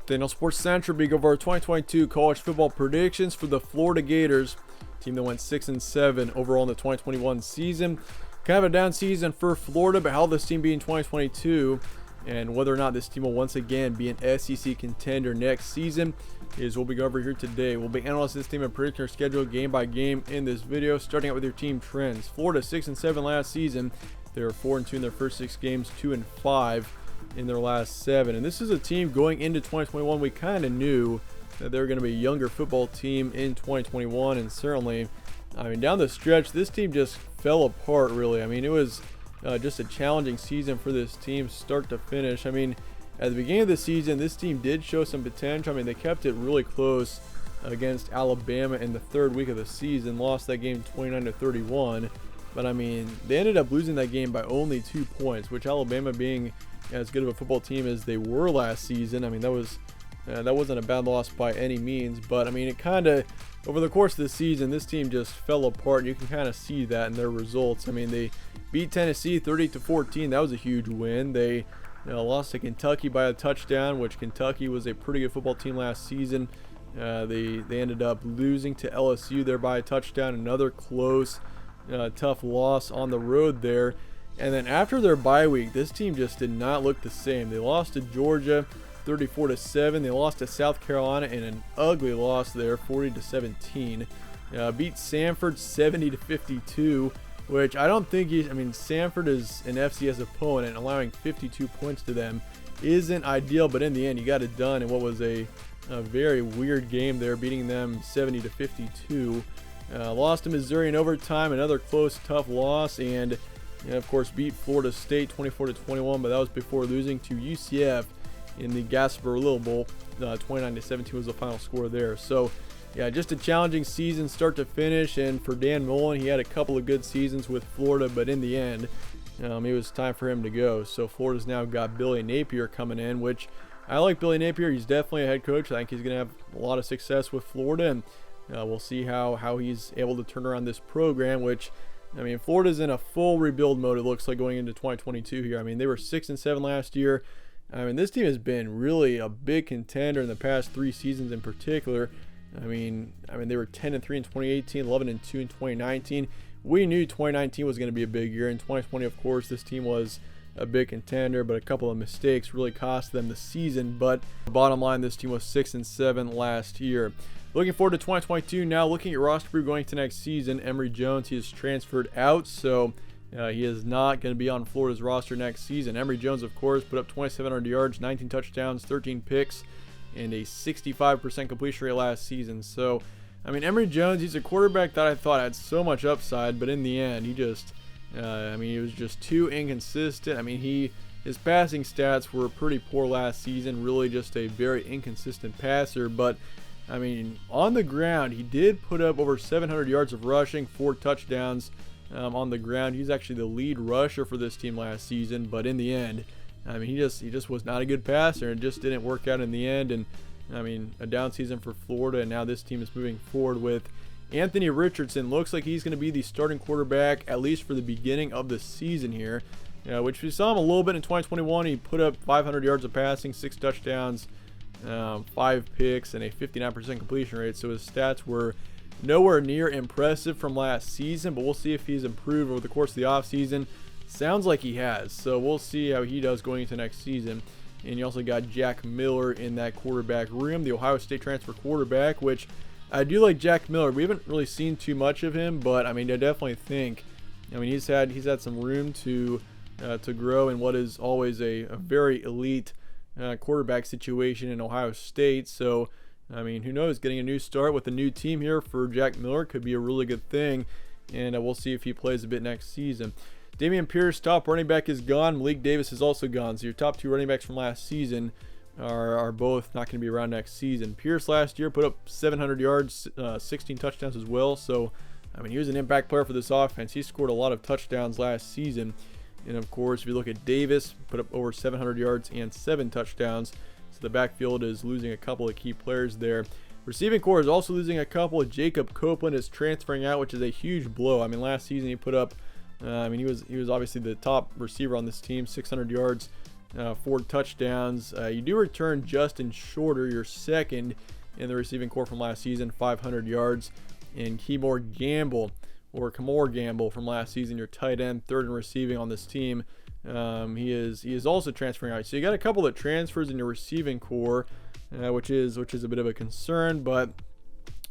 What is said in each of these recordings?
Daniel Sports Central, big over our 2022 college football predictions for the Florida Gators, team that went 6-7 overall in the 2021 season. Kind of a down season for Florida, but how will this team be in 2022, and whether or not this team will once again be an SEC contender next season is what we go over here today. We'll be analyzing this team and predicting our schedule game by game in this video, starting out with your team trends. Florida 6-7 last season. They were 4-2 in their first 6 games, 2-5 in their last 7. And this is a team going into 2021. We kind of knew that they were going to be a younger football team in 2021, and certainly, down the stretch, this team just fell apart, really. It was just a challenging season for this team, start to finish. At the beginning of the season, this team did show some potential. They kept it really close against Alabama in the third week of the season, lost that game 29-31. But they ended up losing that game by only 2 points, which Alabama, being as good of a football team as they were last season, that wasn't a bad loss by any means. But it kind of, over the course of the season, this team just fell apart. And you can kind of see that in their results. They beat Tennessee 30-14. That was a huge win. They lost to Kentucky by a touchdown, which Kentucky was a pretty good football team last season. They ended up losing to LSU there by a touchdown. Another close, tough loss on the road there. And then after their bye week, this team just did not look the same. They lost to Georgia 34-7. They lost to South Carolina in an ugly loss there, 40-17. Beat Samford 70-52, which I don't think Samford is an FCS opponent, and allowing 52 points to them isn't ideal, but in the end, you got it done in what was a very weird game there, beating them 70-52. Lost to Missouri in overtime, another close, tough loss, and of course beat Florida State 24-21, but that was before losing to UCF in the Gasparilla Bowl. 29-17 was the final score there. So yeah, just a challenging season start to finish, and for Dan Mullen, he had a couple of good seasons with Florida, but in the end, it was time for him to go. So Florida's now got Billy Napier coming in, which I like Billy Napier. He's definitely a head coach. I think he's going to have a lot of success with Florida, and we'll see how he's able to turn around this program, which Florida's in a full rebuild mode, it looks like, going into 2022 here. They were 6-7 last year. This team has been really a big contender in the past 3 seasons in particular. They were 10-3 in 2018, 11-2 in 2019. We knew 2019 was going to be a big year. In 2020, of course, this team was a big contender, but a couple of mistakes really cost them the season. But bottom line, this team was 6-7 last year. Looking forward to 2022 now. Looking at roster preview going to next season, Emery Jones, he is transferred out, so he is not going to be on Florida's roster next season. Emery Jones, of course, put up 2,700 yards, 19 touchdowns, 13 picks, and a 65% completion rate last season. So, Emery Jones, he's a quarterback that I thought had so much upside, but in the end, he just, he was just too inconsistent. His passing stats were pretty poor last season, really just a very inconsistent passer, but on the ground, he did put up over 700 yards of rushing, 4 touchdowns on the ground. He's actually the lead rusher for this team last season, but in the end, he just was not a good passer, and it just didn't work out in the end. And a down season for Florida, and now this team is moving forward with Anthony Richardson. Looks like he's going to be the starting quarterback, at least for the beginning of the season here, which we saw him a little bit in 2021. He put up 500 yards of passing, 6 touchdowns, 5 picks, and a 59% completion rate. So his stats were nowhere near impressive from last season, but we'll see if he's improved over the course of the offseason. Sounds like he has, so we'll see how he does going into next season. And you also got Jack Miller in that quarterback room, the Ohio State transfer quarterback, which I do like Jack Miller. We haven't really seen too much of him, but I definitely think he's had some room to grow in what is always a very elite quarterback situation in Ohio State. So who knows, getting a new start with a new team here for Jack Miller could be a really good thing, and we'll see if he plays a bit next season. Damien Pierce, top running back, is gone. Malik Davis is also gone. So your top 2 running backs from last season are both not going to be around next season. Pierce last year put up 700 yards, 16 touchdowns as well. So he was an impact player for this offense. He scored a lot of touchdowns last season. And of course, if you look at Davis, put up over 700 yards and 7 touchdowns. So the backfield is losing a couple of key players there. Receiving corps is also losing a couple. Jacob Copeland is transferring out, which is a huge blow. Last season he put up, he was obviously the top receiver on this team, 600 yards, 4 touchdowns. You do return Justin Shorter, your second in the receiving corps from last season, 500 yards. And Kamore Gamble from last season, your tight end, third in receiving on this team. He is also transferring out. So you got a couple of transfers in your receiving corps, which is a bit of a concern. But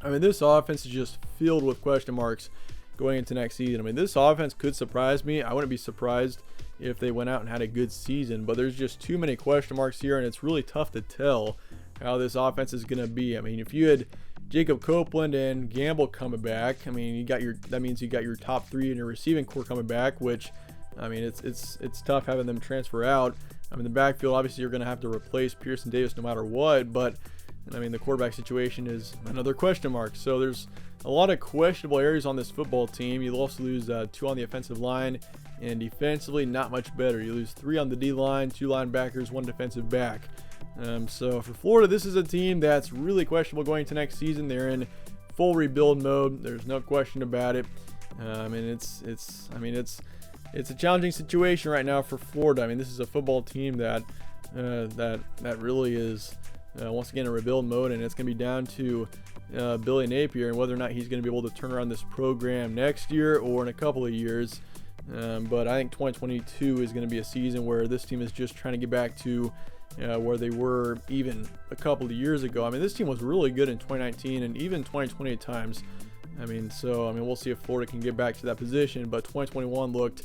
I mean, this offense is just filled with question marks going into next season. I mean, this offense could surprise me. I wouldn't be surprised if they went out and had a good season, but there's just too many question marks here, and it's really tough to tell how this offense is going to be. I mean, if you had Jacob Copeland and Gamble coming back, I mean, that means you got your top 3 in your receiving corps coming back, which, I mean, it's tough having them transfer out. I mean, the backfield, obviously you're going to have to replace Pierce and Davis no matter what, but I mean, the quarterback situation is another question mark. So there's a lot of questionable areas on this football team. You'll also lose 2 on the offensive line, and defensively, not much better. You lose 3 on the D line, 2 linebackers, 1 defensive back. So for Florida, this is a team that's really questionable going into next season. They're in full rebuild mode. There's no question about it. And it's a challenging situation right now for Florida. I mean, this is a football team that really is once again in rebuild mode, and it's going to be down to Billy Napier and whether or not he's going to be able to turn around this program next year or in a couple of years. But I think 2022 is going to be a season where this team is just trying to get back to where they were even a couple of years ago. I mean, this team was really good in 2019 and even 2020 at times. I mean, we'll see if Florida can get back to that position. But 2021 looked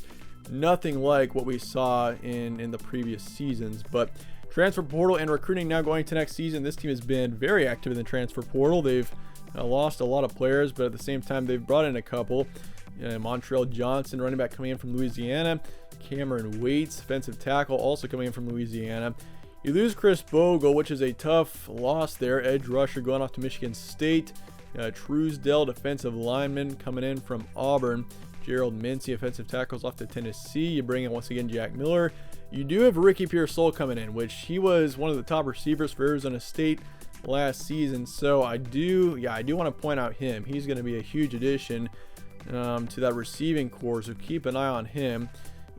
nothing like what we saw in the previous seasons. But transfer portal and recruiting now going to next season. This team has been very active in the transfer portal. They've lost a lot of players, but at the same time, they've brought in a couple. Montrell Johnson, running back, coming in from Louisiana. Cameron Waits, defensive tackle, also coming in from Louisiana. You lose Chris Bogle, which is a tough loss there. Edge rusher going off to Michigan State. Truesdell, defensive lineman, coming in from Auburn. Gerald Mincy, offensive tackles, off to Tennessee. You bring in, once again, Jack Miller. You do have Ricky Pearsall coming in, which he was one of the top receivers for Arizona State last season. So I do want to point out him. He's going to be a huge addition to that receiving corps, so keep an eye on him.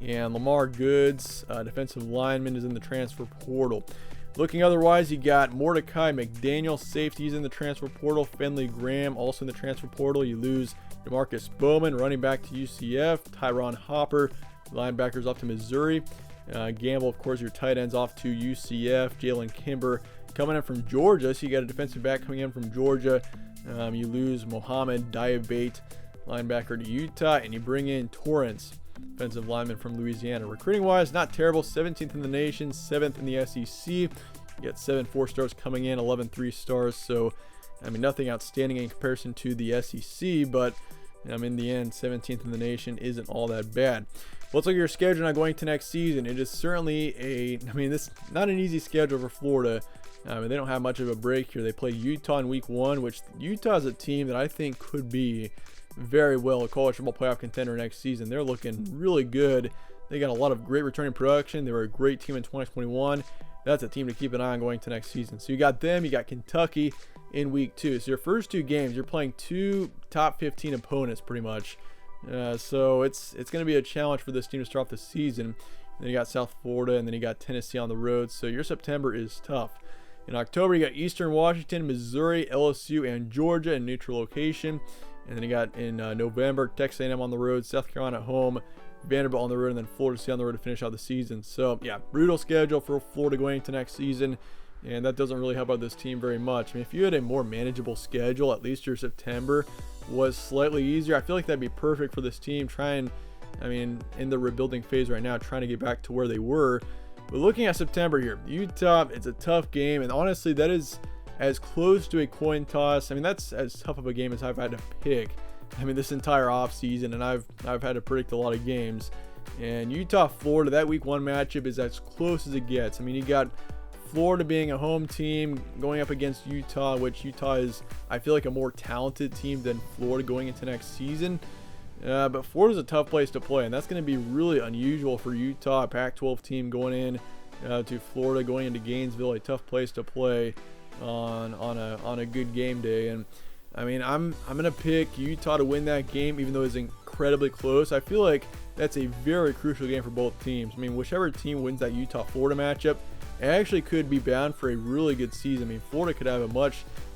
And Lamar Goods, defensive lineman, is in the transfer portal. Looking otherwise, you got Mordecai McDaniel, safeties in the transfer portal. Finley Graham, also in the transfer portal. You lose DeMarcus Bowman, running back to UCF. Tyron Hopper, linebackers, off to Missouri. Gamble, of course, your tight ends, off to UCF. Jalen Kimber coming in from Georgia, so you got a defensive back coming in from Georgia. You lose Mohamed Diabate, linebacker, to Utah, and you bring in Torrance, defensive lineman from Louisiana. Recruiting wise, not terrible. 17th in the nation, 7th in the SEC. You got 7 4-stars coming in, 11 3-stars. So, I mean, nothing outstanding in comparison to the SEC, but in the end, 17th in the nation isn't all that bad. Let's look at your schedule now going to next season. It is certainly this not an easy schedule for Florida. They don't have much of a break here. They play Utah in week 1, which Utah is a team that I think could be very well a college football playoff contender next season. They're looking really good. They got a lot of great returning production. They were a great team in 2021. That's a team to keep an eye on going to next season. So you got them. You got Kentucky in week 2. So your first 2 games, you're playing 2 top 15 opponents pretty much. So it's going to be a challenge for this team to start off the season. Then you got South Florida, and then you got Tennessee on the road. So your September is tough. In October, you got Eastern Washington, Missouri, LSU, and Georgia in neutral location. And then you got in November, Texas A&M on the road, South Carolina at home, Vanderbilt on the road, and then Florida State on the road to finish out the season. So, yeah, brutal schedule for Florida going into next season, and that doesn't really help out this team very much. I mean, if you had a more manageable schedule, at least your September was slightly easier. I feel like that'd be perfect for this team, in the rebuilding phase right now, trying to get back to where they were. But looking at September here, Utah, it's a tough game, and honestly, that is as close to a coin toss. That's as tough of a game as I've had to pick. This entire offseason, and I've had to predict a lot of games. And Utah, Florida, that week 1 matchup is as close as it gets. You got Florida being a home team going up against Utah, which Utah is, I feel like, a more talented team than Florida going into next season. But Florida's a tough place to play, and that's going to be really unusual for Utah, a Pac-12 team going in to Florida, going into Gainesville, a tough place to play on a good game day. And I'm gonna pick Utah to win that game, even though it's incredibly close. I feel like that's a very crucial game for both teams. I mean, whichever team wins that Utah-Florida matchup, it actually could be bound for a really good season. I mean, Florida could have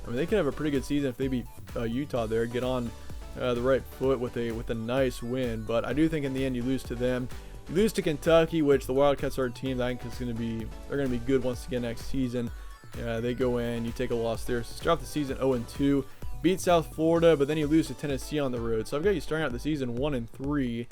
they could have a pretty good season if they beat Utah there, get on the right foot with a nice win. But I do think in the end you lose to them. You lose to Kentucky, which the Wildcats are a team that I think they're going to be good once again next season. They go in, you take a loss there. So start off the season 0-2, beat South Florida, but then you lose to Tennessee on the road. So I've got you starting out the season 1-3,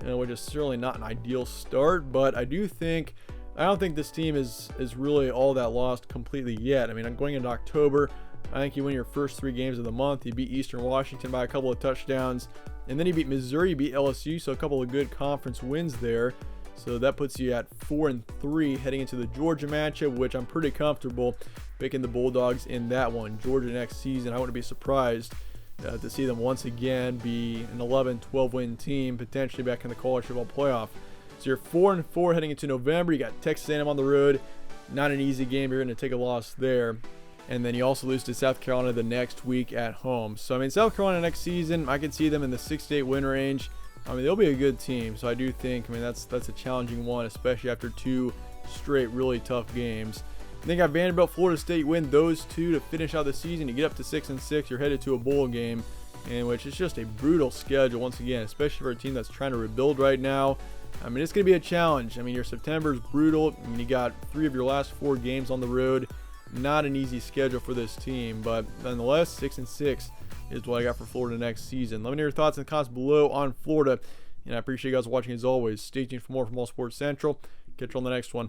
which is certainly not an ideal start. But I don't think this team is really all that lost completely yet. I mean, I'm going into October. I think you win your first 3 games of the month. You beat Eastern Washington by a couple of touchdowns, and then you beat Missouri, you beat LSU, so a couple of good conference wins there. So that puts you at 4-3 heading into the Georgia matchup, which I'm pretty comfortable picking the Bulldogs in that one. Georgia next season, I wouldn't be surprised to see them once again be an 11-12 win team, potentially back in the college football playoff. So you're 4-4 heading into November. You got Texas A&M on the road. Not an easy game. You're going to take a loss there. And then you also lose to South Carolina the next week at home. So, I mean, South Carolina next season, I could see them in the 6-8 win range. I mean, they'll be a good team. So I do think, that's a challenging one, especially after 2 straight really tough games. I think got Vanderbilt, Florida State, win those 2 to finish out the season. You get up to 6-6, you're headed to a bowl game, in which is just a brutal schedule once again, especially for a team that's trying to rebuild right now. I mean, it's going to be a challenge. I mean, your September is brutal. I mean, you got 3 of your last 4 games on the road. Not an easy schedule for this team, but nonetheless, 6-6 is what I got for Florida next season. Let me know your thoughts in the comments below on Florida, and I appreciate you guys watching as always. Stay tuned for more from All Sports Central. Catch you on the next one.